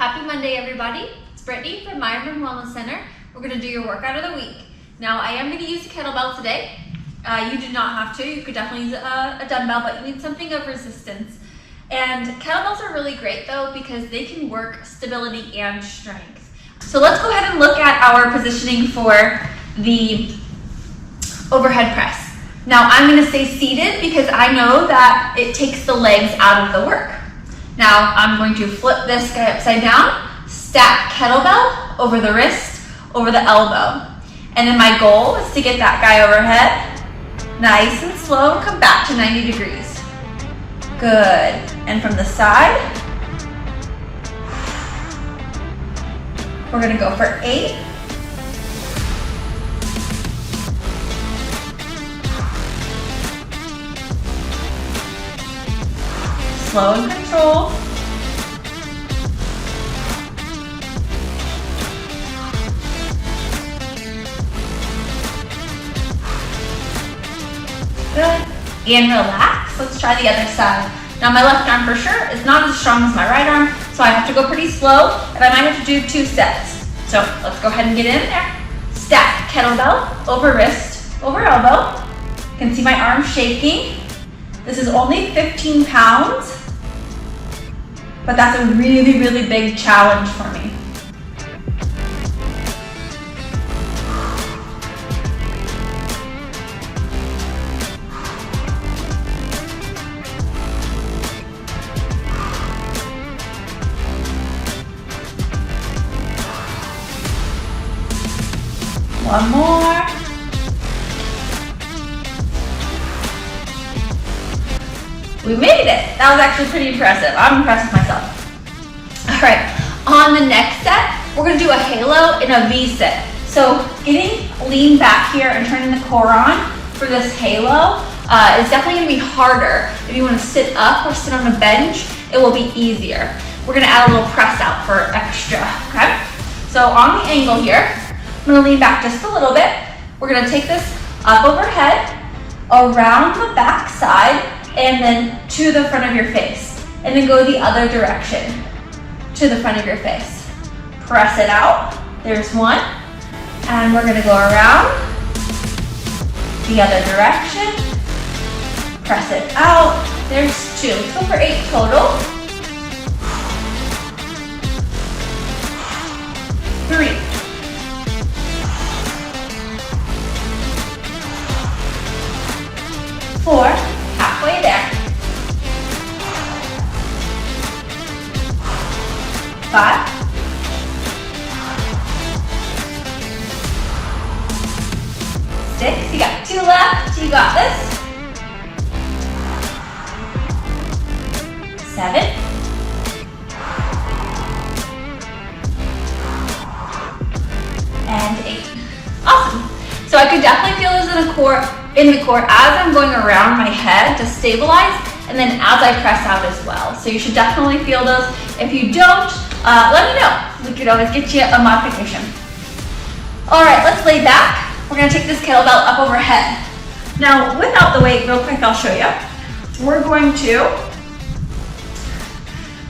Happy Monday, everybody. It's Brittany from My Room Wellness Center. We're going to do your workout of the week. Now, I am going to use a kettlebell today. You do not have to. You could definitely use a dumbbell, but you need something of resistance. And kettlebells are really great, though, because they can work stability and strength. So let's go ahead and look at our positioning for the overhead press. Now, I'm going to stay seated because I know that it takes the legs out of the work. Now, I'm going to flip this guy upside down, stack kettlebell over the wrist, over the elbow. And then my goal is to get that guy overhead, nice and slow, and come back to 90 degrees. Good. And from the side, we're gonna go for 8. Slow and control. Good. And relax. Let's try the other side. Now my left arm for sure is not as strong as my right arm, so I have to go pretty slow, and I might have to do 2 sets. So let's go ahead and get in there. Stack kettlebell over wrist, over elbow. You can see my arm shaking. This is only 15 pounds. But that's a really, really big challenge for me. One more. We made it. That was actually pretty impressive. I'm impressed with myself. All right, on the next set, we're gonna do a halo in a V sit. So getting lean back here and turning the core on for this halo is definitely gonna be harder. If you wanna sit up or sit on a bench, it will be easier. We're gonna add a little press out for extra, okay? So on the angle here, I'm gonna lean back just a little bit. We're gonna take this up overhead, around the back side, and then to the front of your face. And then go the other direction, to the front of your face. Press it out. There's one. And we're gonna go around the other direction. Press it out. There's 2. Let's go for 8 total. 3. 4, halfway there. 5. 6, you got 2 left, you got this. 7. 8. Awesome. So I could definitely feel this in the core as I'm going around my head to stabilize, and then as I press out as well. So you should definitely feel those. If you don't, let me know. We could always get you a modification. All right, let's lay back. We're gonna take this kettlebell up overhead. Now, without the weight, real quick, I'll show you. We're going to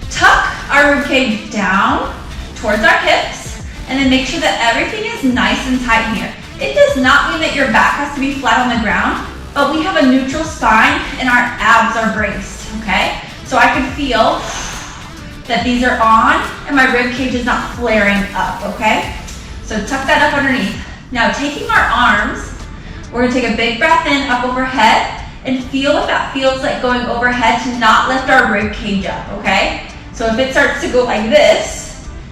tuck our ribcage down towards our hips, and then make sure that everything is nice and tight here. It does not mean that your back has to be flat on the ground, but we have a neutral spine and our abs are braced, okay? So I can feel that these are on and my rib cage is not flaring up, okay? So tuck that up underneath. Now taking our arms, we're gonna take a big breath in up overhead and feel what that feels like going overhead to not lift our rib cage up, okay? So if it starts to go like this,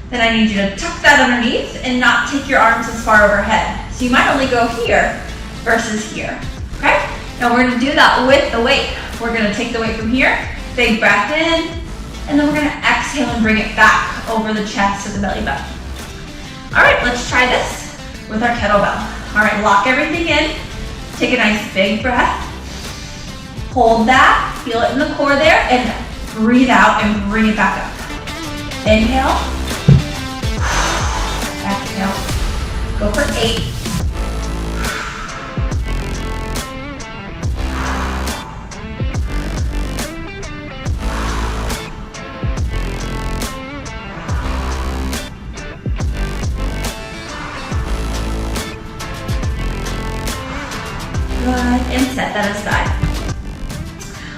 then I need you to tuck that underneath and not take your arms as far overhead. So you might only go here versus here, okay? Now we're gonna do that with the weight. We're gonna take the weight from here, big breath in, and then we're gonna exhale and bring it back over the chest to the belly button. All right, let's try this with our kettlebell. All right, lock everything in. Take a nice big breath. Hold that, feel it in the core there, and breathe out and bring it back up. Inhale. Exhale. Go for 8. 5. Good, and set that aside.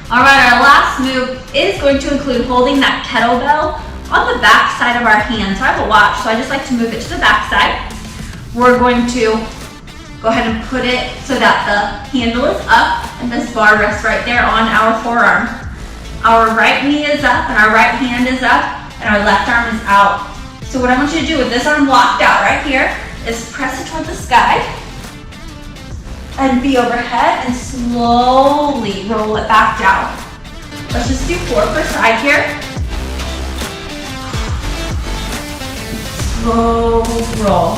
All right, our last move is going to include holding that kettlebell on the back side of our hand. So I have a watch, so I just like to move it to the back side. We're going to go ahead and put it so that the handle is up and this bar rests right there on our forearm. Our right knee is up and our right hand is up and our left arm is out. So what I want you to do with this arm locked out right here is press it toward the sky and be overhead and slowly roll it back down. Let's just do 4 per side here. Slow roll.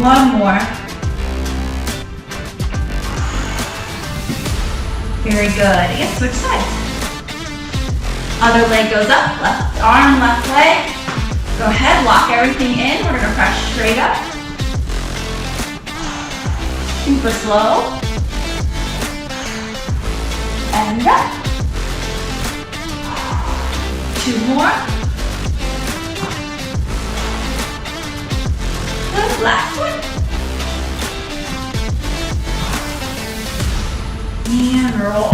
One more. Very good. And switch sides. Other leg goes up, left arm, left leg. Go ahead, lock everything in. We're gonna press straight up. Super slow. And up. 2 more. Good, last one. And roll.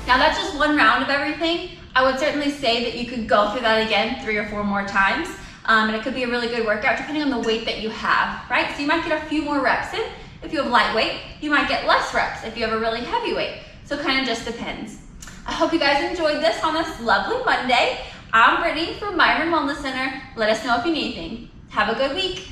Now that's just one round of everything. I would certainly say that you could go through that again 3 or 4 more times. And it could be a really good workout depending on the weight that you have, right? So you might get a few more reps in. If you have lightweight, you might get less reps if you have a really heavy weight. So it kind of just depends. I hope you guys enjoyed this on this lovely Monday. I'm Brittany from Myron Wellness Center. Let us know if you need anything. Have a good week.